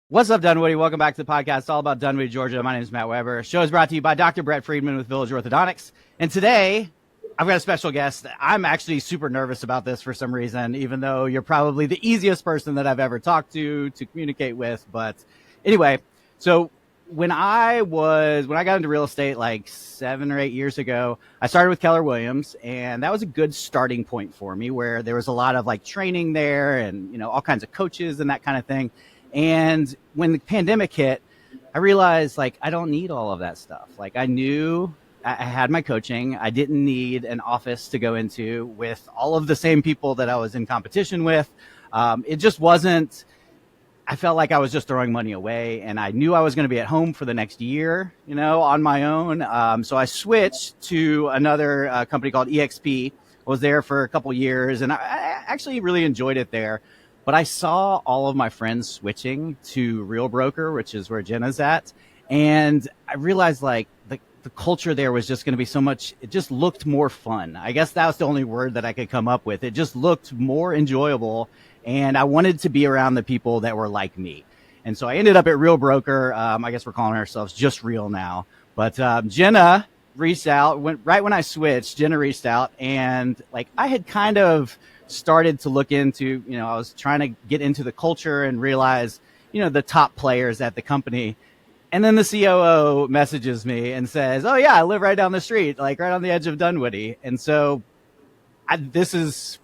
What's up, Dunwoody? Welcome back to the podcast. It's all about Dunwoody, Georgia. My name is Matt Weber. The show is brought to you by Dr. Brett Friedman with Village Orthodontics. And today, I've got a special guest. I'm actually super nervous about this for some reason, even though you're probably the easiest person that I've ever talked to communicate with. But anyway, so when I got into real estate like 7 or 8 years ago, I started with Keller Williams, and that was a good starting point for me, where there was a lot of like training there and, you know, all kinds of coaches and that kind of thing. And when the pandemic hit, I realized like I don't need all of that stuff. Like I knew I had my coaching. I didn't need an office to go into with all of the same people that I was in competition with. It just wasn't, I felt like I was just throwing money away, and I knew I was going to be at home for the next year, you know, on my own. So I switched to another company called EXP. I was there for a couple years, and I actually really enjoyed it there. But I saw all of my friends switching to Real Broker, which is where Jenna's at. And I realized like the culture there was just going to be so much, it just looked more fun. I guess that was the only word that I could come up with. It just looked more enjoyable. And I wanted to be around the people that were like me. And so I ended up at Real Broker. I guess we're calling ourselves just Real now. But Jenna reached out, right when I switched, Jenna reached out, and like I had kind of started to look into, you know, I was trying to get into the culture and realize, you know, the top players at the company. And then the COO messages me and says, "Oh yeah, I live right down the street, like right on the edge of Dunwoody." And so this is,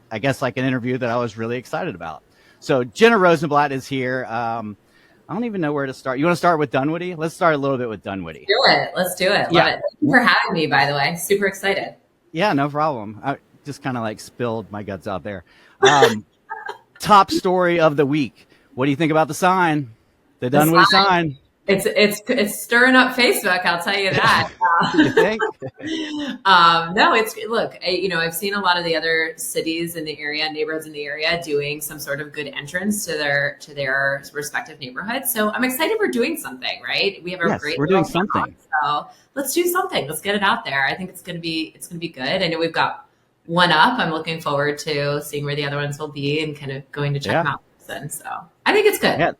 I guess, like an interview that I was really excited about. So Jenna Rozenblat is here. I don't even know where to start. You want to start with Dunwoody? Let's start a little bit with Dunwoody. Let's do it. Love it. Thank you for having me, by the way. Super excited. Yeah, no problem. I just kind of like spilled my guts out there. Top story of the week. What do you think about the sign? The Dunwoody sign. It's stirring up Facebook. I'll tell you that. You think? No, look. I've seen a lot of the other cities in the area, neighborhoods in the area, doing some sort of good entrance to their respective neighborhoods. So I'm excited we're doing something, right? We have a great. We're doing something. So let's do something. Let's get it out there. I think it's gonna be good. I know we've got one up. I'm looking forward to seeing where the other ones will be and kind of going to check them out. And so I think it's good. Yeah.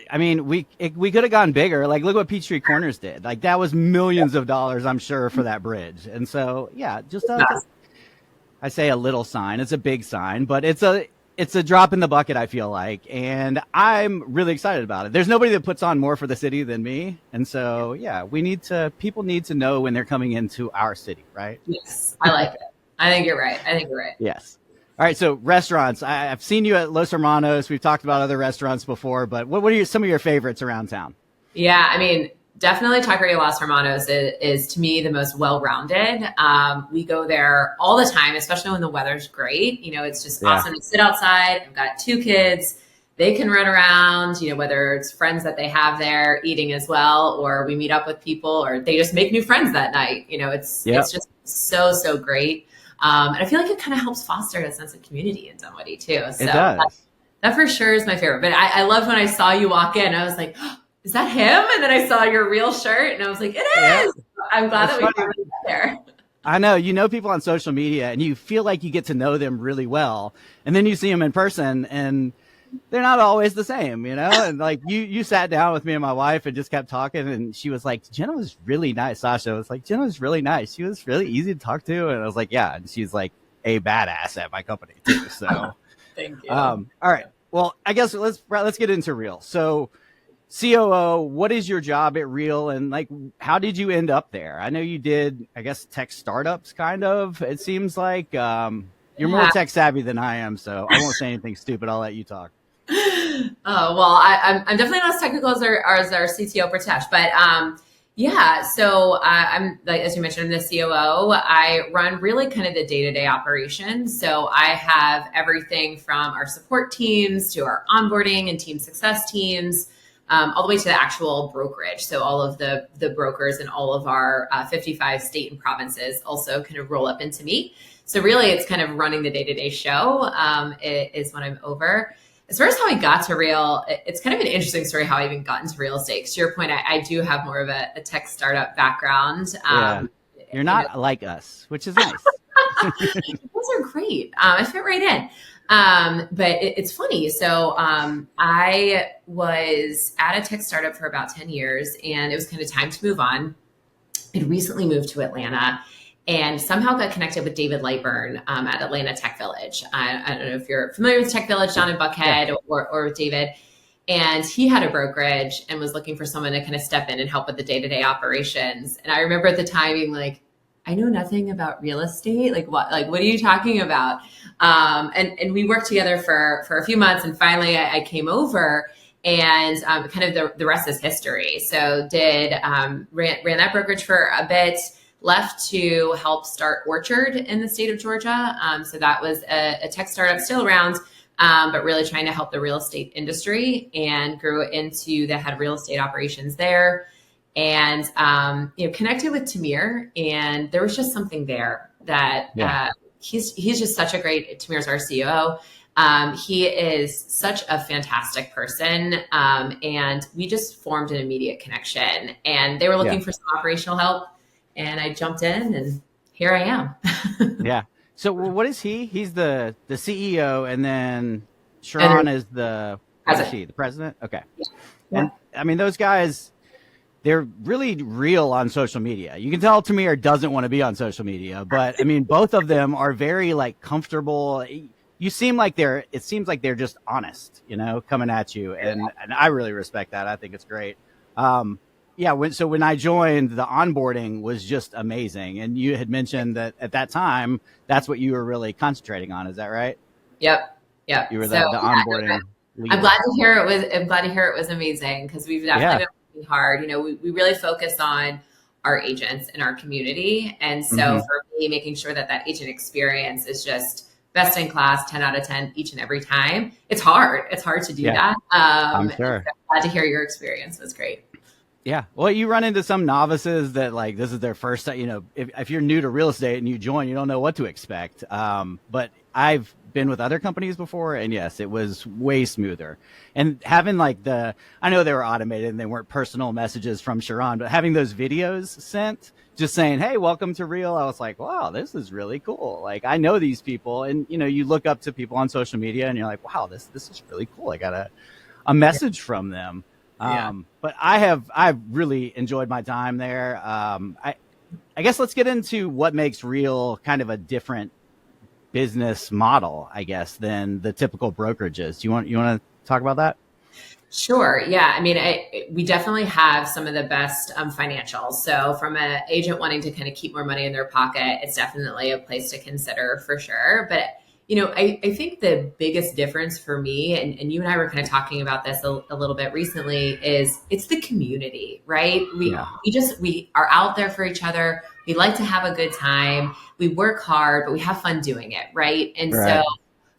I mean, we could have gone bigger. Like, look what Peachtree Corners did. Like, that was millions of dollars, I'm sure, for that bridge. And so, yeah, just I say a little sign. It's a big sign, but it's a drop in the bucket, I feel like. And I'm really excited about it. There's nobody that puts on more for the city than me. And so, yeah, people need to know when they're coming into our city, right? Yes, I like it. I think you're right. Yes. All right. So restaurants, I've seen you at Los Hermanos. We've talked about other restaurants before, but what are some of your favorites around town? Yeah. I mean, definitely Taqueria Los Hermanos is to me the most well-rounded. We go there all the time, especially when the weather's great. You know, it's just awesome to sit outside. I've got 2 kids. They can run around, you know, whether it's friends that they have there eating as well, or we meet up with people, or they just make new friends that night. You know, it's just so great. And I feel like it kind of helps foster a sense of community in Dunwoody too. So it does. That for sure is my favorite. But I loved when I saw you walk in. I was like, oh, is that him? And then I saw your Real shirt and I was like, it is. I'm glad that we got there. I know, you know, people on social media and you feel like you get to know them really well. And then you see them in person and they're not always the same, you know? And like you sat down with me and my wife and just kept talking, and she was like, Jenna was really nice. Sasha was like, Jenna was really nice. She was really easy to talk to. And I was like, yeah. And she's like a badass at my company too. So thank you. All right. Well, I guess let's get into Real. So COO, what is your job at Real, and like, how did you end up there? I know you did, I guess, tech startups kind of, it seems like. You're more tech savvy than I am, so I won't say anything stupid. I'll let you talk. Oh, well, I'm definitely not as technical as our CTO Pritesh, but so I'm, like, as you mentioned, I'm the COO. I run really kind of the day-to-day operations. So I have everything from our support teams to our onboarding and team success teams, all the way to the actual brokerage. So all of the brokers in all of our 55 state and provinces also kind of roll up into me. So really it's kind of running the day-to-day show is what I'm over. As far as how I got to Real, it's kind of an interesting story how I even got into real estate. To your point, I do have more of a tech startup background. You're not like us, which is nice. Those are great. I fit right in. But it's funny. So I was at a tech startup for about 10 years, and it was kind of time to move on. I'd recently moved to Atlanta and somehow got connected with David Lightburn at Atlanta Tech Village. I don't know if you're familiar with Tech Village down in Buckhead, Yeah. or with David. And he had a brokerage and was looking for someone to kind of step in and help with the day-to-day operations. And I remember at the time being like, I know nothing about real estate. What are you talking about? And we worked together for a few months, and finally I came over, and kind of the rest is history. So ran that brokerage for a bit, left to help start Orchard in the state of Georgia. So that was a tech startup still around, but really trying to help the real estate industry, and grew into the head of real estate operations there. And, connected with Tamir, and there was just something there that he's just such a Tamir's our COO. He is such a fantastic person. And we just formed an immediate connection, and they were looking for some operational help, and I jumped in, and here I am. Yeah. So what is he? He's the CEO, and then Sharon is the president? Okay. Yeah. And I mean, those guys, they're really real on social media. You can tell Tamir doesn't want to be on social media, but I mean, both of them are very comfortable. It seems like they're just honest, coming at you. And I really respect that. I think it's great. When I joined, the onboarding was just amazing. And you had mentioned that at that time, that's what you were really concentrating on. Is that right? Yep. You were the onboarding leader. I'm glad to hear it was amazing, because we've definitely been working hard. We really focus on our agents in our community. And so for me, making sure that agent experience is just best in class, 10 out of 10 each and every time. It's hard. It's hard to do that. I'm sure. So glad to hear your experience was great. Yeah. Well, you run into some novices that this is their first time, if you're new to real estate and you join, you don't know what to expect. But I've been with other companies before, and yes, it was way smoother. And having I know they were automated and they weren't personal messages from Sharon, but having those videos sent, just saying, hey, welcome to Real. I was like, wow, this is really cool. I know these people, and you look up to people on social media and you're like, wow, this is really cool. I got a message from them. But I've really enjoyed my time there. I guess let's get into what makes Real kind of a different business model, I guess, than the typical brokerages. Do you want to talk about that? Sure. Yeah. I mean, we definitely have some of the best financials. So from an agent wanting to kind of keep more money in their pocket, it's definitely a place to consider for sure. But I think the biggest difference for me, and you and I were kind of talking about this a little bit recently, is it's the community, right? We are out there for each other. We like to have a good time. We work hard, but we have fun doing it, right? And so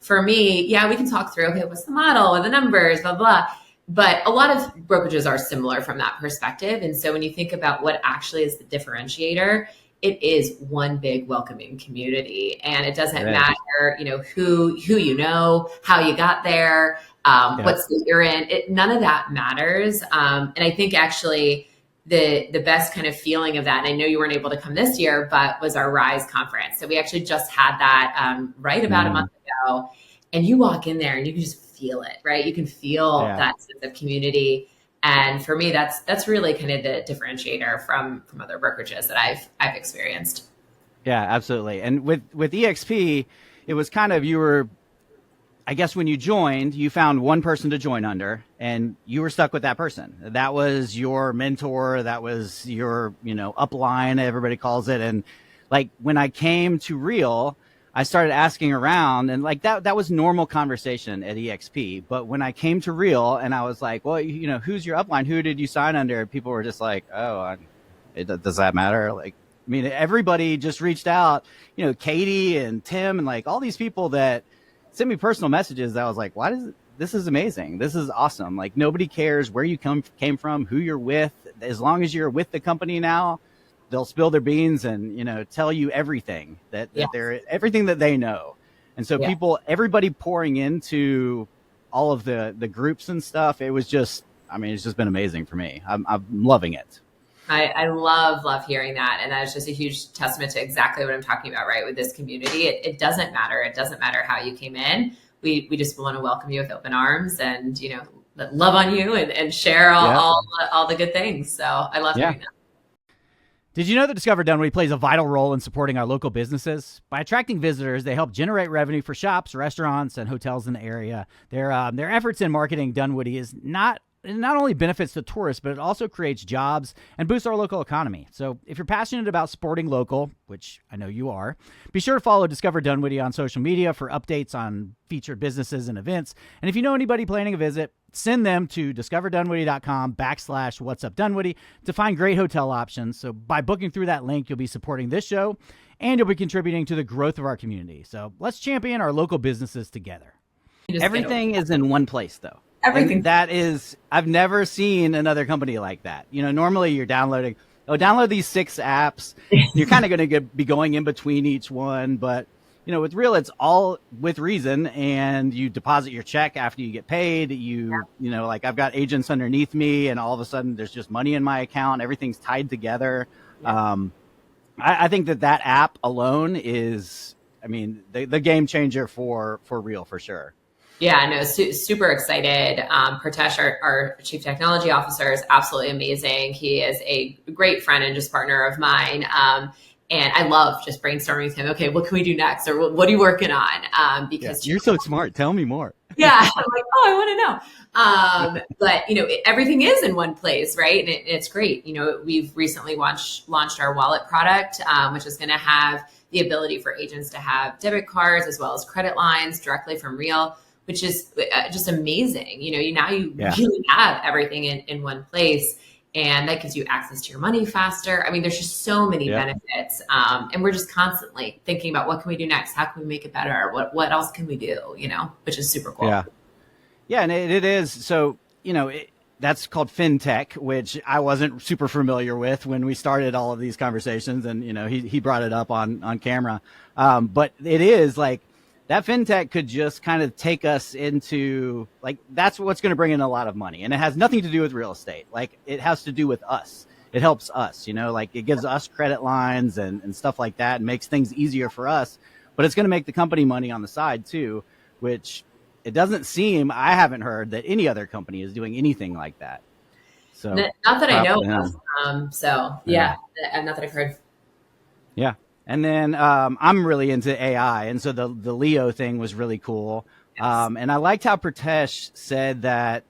for me, we can talk through, okay, what's the model, what are the numbers, blah, blah. But a lot of brokerages are similar from that perspective. And so when you think about what actually is the differentiator, it is one big welcoming community, and it doesn't matter, who how you got there, what state you're in. None of that matters. And I think actually the best kind of feeling of that, and I know you weren't able to come this year, but was our RISE conference. So we actually just had that right about a month ago, and you walk in there and you can just feel it, right? You can feel that sense of community. And for me, that's really kind of the differentiator from other brokerages that I've experienced. Yeah, absolutely. And with EXP, it was kind of, I guess when you joined, you found one person to join under, and you were stuck with that person. That was your mentor. That was your, upline, everybody calls it. And when I came to Real, I started asking around, and that was normal conversation at EXP. But when I came to Real and I was like, well, who's your upline? Who did you sign under? People were just like, oh, does that matter? Everybody just reached out, Katie and Tim and all these people that sent me personal messages that I was like, this is amazing. This is awesome. Nobody cares where you came from, who you're with. As long as you're with the company now, they'll spill their beans and, tell you everything that they're everything that they know. And so everybody pouring into all of the groups and stuff, it was just, it's just been amazing for me. I'm loving it. I love hearing that. And that's just a huge testament to exactly what I'm talking about, right? With this community, it doesn't matter. It doesn't matter how you came in. we just want to welcome you with open arms and, love on you and share all the good things. So I love hearing that. Did you know that Discover Dunwoody plays a vital role in supporting our local businesses? By attracting visitors, they help generate revenue for shops, restaurants, and hotels in the area. Their efforts in marketing Dunwoody is not only benefits the tourists, but it also creates jobs and boosts our local economy. So if you're passionate about supporting local, which I know you are, be sure to follow Discover Dunwoody on social media for updates on featured businesses and events. And if you know anybody planning a visit, send them to discoverdunwoody.com/whatsupdunwoody to find great hotel options. So by booking through that link, you'll be supporting this show and you'll be contributing to the growth of our community. So let's champion our local businesses together. Everything is in one place, though. Everything. And that is, I've never seen another company like that. Normally you're download these 6 apps. You're kind of going to be going in between each one. But, with Real, it's all with ReZEN, and you deposit your check after you get paid. Like I've got agents underneath me, and all of a sudden there's just money in my account. Everything's tied together. Yeah. I think that app alone is, the game changer for Real, for sure. Yeah, no, super excited. Pritesh, our chief technology officer, is absolutely amazing. He is a great friend and just partner of mine. And I love just brainstorming with him. Okay, what can we do next? Or what are you working on? Because you're so smart. Tell me more. Yeah, I'm like, I want to know. But everything is in one place, right? And it's great. We've recently launched our wallet product, which is going to have the ability for agents to have debit cards as well as credit lines directly from Real, which is just amazing. Now you really have everything in one place, and that gives you access to your money faster. There's just so many benefits. And we're just constantly thinking about what can we do next? How can we make it better? What else can we do? Which is super cool. Yeah. Yeah. And it is. So, that's called fintech, which I wasn't super familiar with when we started all of these conversations. And, he brought it up on camera. But it is like, that fintech could just kind of take us into, like, that's what's going to bring in a lot of money. And it has nothing to do with real estate. Like, it has to do with us. It helps us, like it gives us credit lines and stuff like that, and makes things easier for us. But it's going to make the company money on the side too, which it doesn't seem, I haven't heard that any other company is doing anything like that. So not that I know of. Not that I've heard. Yeah. And then I'm really into AI. And so the Leo thing was really cool. Yes. And I liked how Pritesh said that,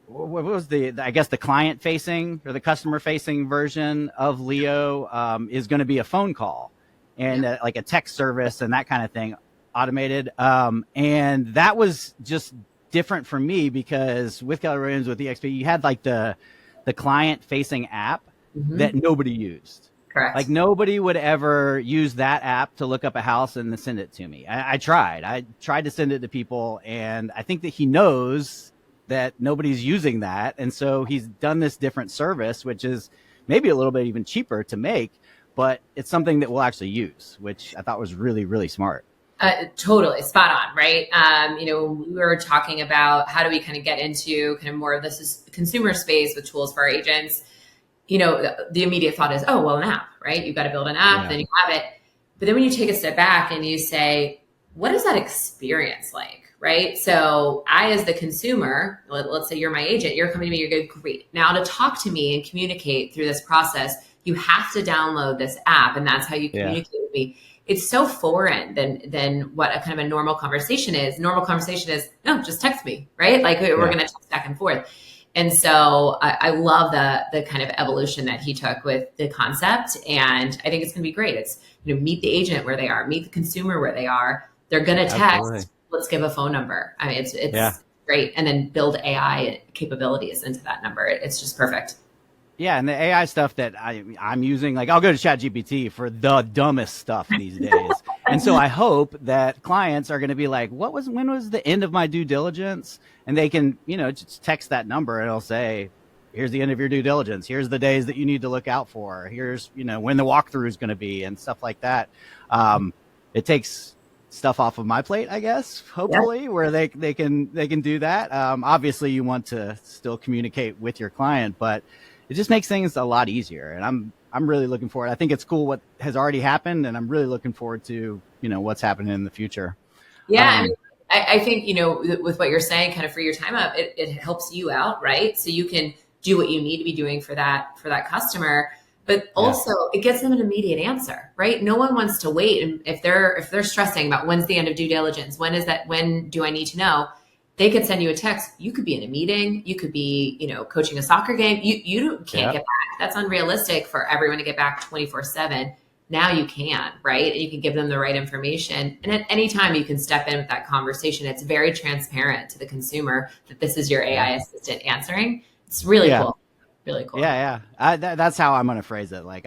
what was the client facing or the customer facing version of Leo is going to be a phone call and like a text service and that kind of thing, automated. And that was just different for me because with Keller Williams, with EXP, you had like the client facing app that nobody used. Correct. Like nobody would ever use that app to look up a house and send it to me. I tried to send it to people, and I think that he knows that nobody's using that. And so he's done this different service, which is maybe a little bit even cheaper to make, but it's something that we'll actually use, which I thought was really, really smart. Totally spot on, right? We were talking about how do we kind of get into kind of more of this consumer space with tools for our agents. The immediate thought is, oh, well, an app, right? You've got to build an app, then you have it. But then when you take a step back and you say, what is that experience like, right? So I, as the consumer, let's say you're my agent, you're coming to me, you're good, great. Now to talk to me and communicate through this process, you have to download this app, and that's how you communicate with me. It's so foreign than what a kind of a normal conversation is. Normal conversation is, no, just text me, right? Like we're going to text back and forth. And so I love the kind of evolution that he took with the concept. And I think it's going to be great. It's, meet the agent where they are, meet the consumer where they are. They're going to text, Absolutely. Let's give a phone number. It's great. And then build AI capabilities into that number. It's just perfect. Yeah, and the AI stuff that I'm using, like I'll go to ChatGPT for the dumbest stuff these days. And so I hope that clients are going to be like, when was the end of my due diligence? And they can, just text that number and it'll say, here's the end of your due diligence. Here's the days that you need to look out for. Here's, when the walkthrough is going to be and stuff like that. It takes stuff off of my plate, I guess, hopefully, where they can do that. Obviously you want to still communicate with your client, but it just makes things a lot easier. And I'm really looking forward. I think it's cool what has already happened, and I'm really looking forward to, what's happening in the future. Yeah. I think, with what you're saying, kind of free your time up, it helps you out, right? So you can do what you need to be doing for that customer, but also it gets them an immediate answer, right? No one wants to wait. And if they're stressing about when's the end of due diligence, when do I need to know? They could send you a text. You could be in a meeting. You could be, coaching a soccer game. You can't get back. That's unrealistic for everyone to get back 24/7. Now you can, right? And you can give them the right information. And at any time you can step in with that conversation. It's very transparent to the consumer that this is your AI assistant answering. It's really cool. Really cool. Yeah. That's how I'm going to phrase it. Like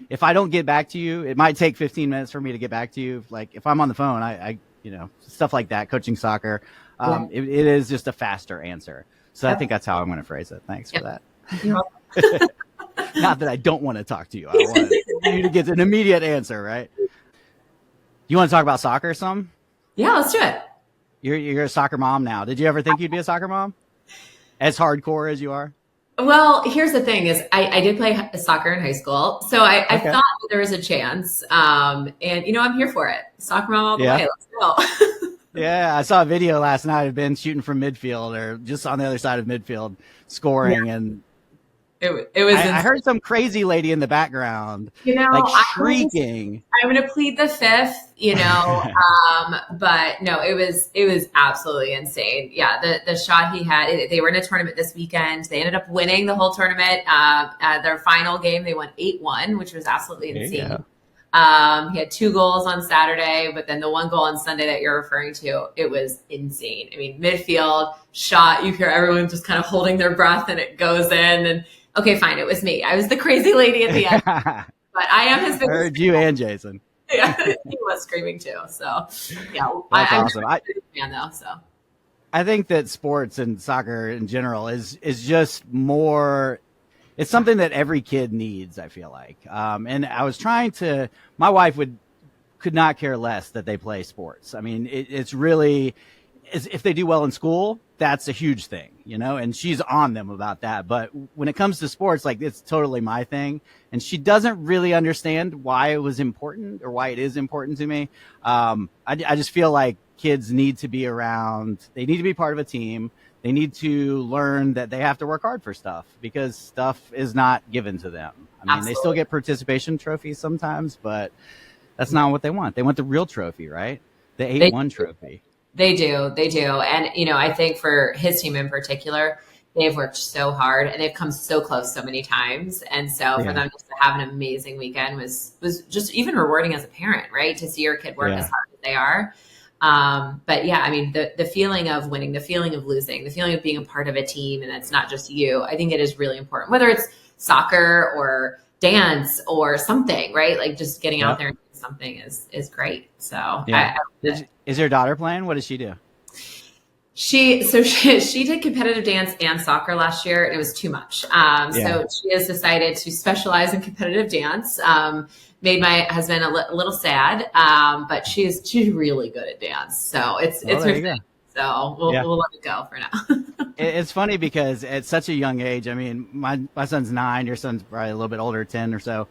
if I don't get back to you, it might take 15 minutes for me to get back to you. Like if I'm on the phone, I stuff like that, coaching soccer, it is just a faster answer. So I think that's how I'm going to phrase it. Thanks for that. Not that I don't want to talk to you. I want you to get an immediate answer, right? You want to talk about soccer some? Yeah, let's do it. You're a soccer mom now. Did you ever think you'd be a soccer mom? As hardcore as you are? Well, here's the thing is I did play soccer in high school. So I thought that there was a chance. And, I'm here for it. Soccer mom all the way. Let's go. Yeah, I saw a video last night of Ben shooting from midfield or just on the other side of midfield scoring. And it was. I heard some crazy lady in the background, shrieking. I'm going to plead the fifth, but no, it was absolutely insane. Yeah, the shot he had. They were in a tournament this weekend. They ended up winning the whole tournament. Their final game, they won 8-1, which was absolutely insane. He had 2 goals on Saturday, but then the 1 goal on Sunday that you're referring to, it was insane. I mean, midfield shot, you hear everyone just kind of holding their breath and it goes in. And okay, fine. It was me. I was the crazy lady at the end, but I am his biggest. I heard you and Jason. Yeah, he was screaming too. So yeah, that's awesome. I'm a fan though. So I think that sports and soccer in general is just more. It's something that every kid needs, I feel like. And I was my wife could not care less that they play sports. I mean, it's really, if they do well in school, that's a huge thing, and she's on them about that. But when it comes to sports, like it's totally my thing. And she doesn't really understand why it was important or why it is important to me. I just feel like kids need to be around. They need to be part of a team. They need to learn that they have to work hard for stuff because stuff is not given to them. I mean, They still get participation trophies sometimes, but that's not what they want. They want the real trophy, right? The 8-1 trophy. They do. And, I think for his team in particular, they've worked so hard and they've come so close so many times. And so for them just to have an amazing weekend was just even rewarding as a parent, right? To see your kid work as hard as they are. But yeah, I mean, the feeling of winning, the feeling of losing, the feeling of being a part of a team, and it's not just you, I think it is really important, whether it's soccer or dance or something, right? Like just getting out there and doing something is great. So is your daughter playing? What does she do? She did competitive dance and soccer last year, and it was too much. So she has decided to specialize in competitive dance. Made my husband a little sad, but she's really good at dance. So it's her thing. So we'll let it go for now. It's funny because at such a young age, I mean, my son's 9, your son's probably a little bit older, 10 or so.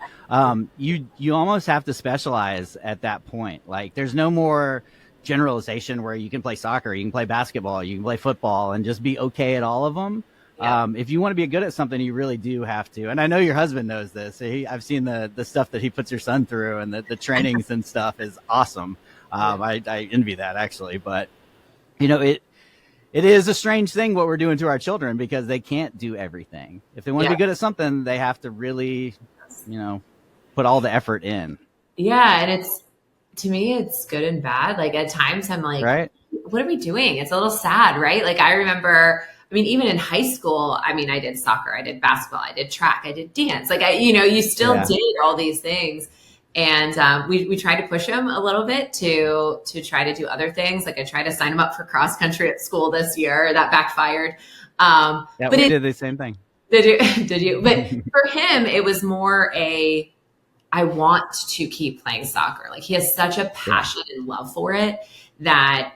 You almost have to specialize at that point. Like there's no more generalization where you can play soccer, you can play basketball, you can play football and just be okay at all of them. Yeah. If you want to be good at something, you really do have to. And I know your husband knows this. I've seen the stuff that he puts your son through and the trainings and stuff is awesome. I envy that actually, but it is a strange thing what we're doing to our children because they can't do everything. If they want to be good at something, they have to really, put all the effort in. Yeah. And to me, it's good and bad. Like at times I'm like, right? What are we doing? It's a little sad, right? Like I remember, even in high school, I did soccer, I did basketball, I did track, I did dance. Like you still did all these things. And we tried to push him a little bit to try to do other things. Like I tried to sign him up for cross country at school this year. That backfired. But we did the same thing. Did you? But for him, it was more I want to keep playing soccer. Like he has such a passion and love for it that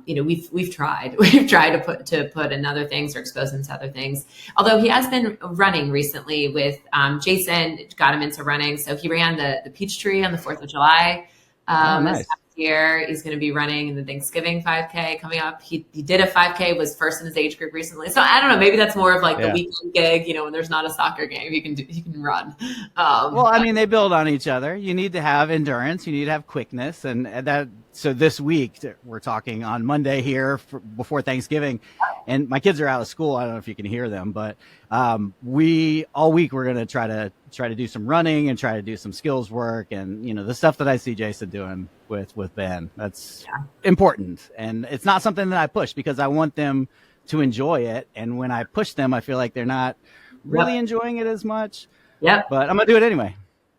we've tried to put in other things or expose him to other things. Although he has been running recently with Jason, got him into running. So he ran the Peachtree on the 4th of July. Nice. This past year. He's going to be running the Thanksgiving 5K coming up. He did a 5K, was first in his age group recently. So I don't know, maybe that's more of like the weekend gig, you know, when there's not a soccer game, he can run. Well, I mean, they build on each other. You need to have endurance. You need to have quickness. And that, so this week we're talking on Monday here before Thanksgiving, and my kids are out of school. I don't know if you can hear them, but all week we're going to try to do some running and try to do some skills work. And, you know, the stuff that I see Jason doing with Ben, that's important. And it's not something that I push because I want them to enjoy it. And when I push them, I feel like they're not really enjoying it as much. But I'm going to do it anyway.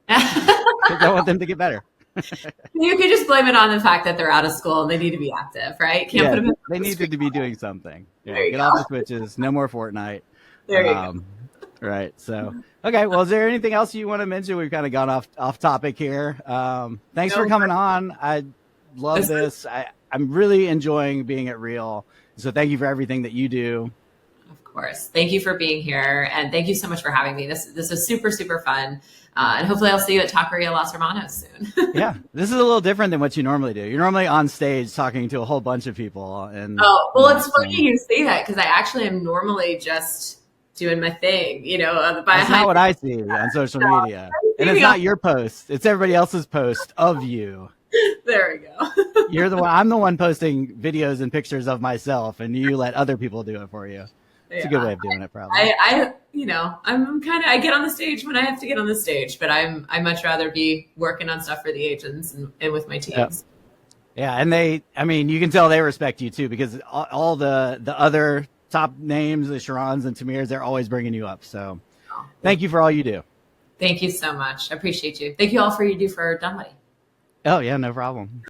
Because I want them to get better. You could just blame it on the fact that they're out of school and they need to be active, right? Can't put them in they needed to be doing something. Get off the switches. No more Fortnite. There you go. Right. So, okay. Well, is there anything else you want to mention? We've kind of gone off topic here. Thanks for coming on. I love this. I'm really enjoying being at Real. So thank you for everything that you do. Of course. Thank you for being here. And thank you so much for having me. This is super, super fun. And hopefully I'll see you at Taqueria Los Hermanos soon. Yeah. This is a little different than what you normally do. You're normally on stage talking to a whole bunch of people. And it's funny you say that because I actually am normally just doing my thing, you know. That's not what I see on social media. And it's not your post. It's everybody else's post of you. There we go. You're the one. I'm the one posting videos and pictures of myself, and you let other people do it for you. It's a good way of doing it, probably. I I get on the stage when I have to get on the stage, but I much rather be working on stuff for the agents and with my teams. Yeah, and you can tell they respect you too, because all the other top names, the Sharons and Tamirs, they're always bringing you up. So thank you for all you do. Thank you so much. I appreciate you. Thank you all for you do for Dunwoody. Oh yeah, no problem.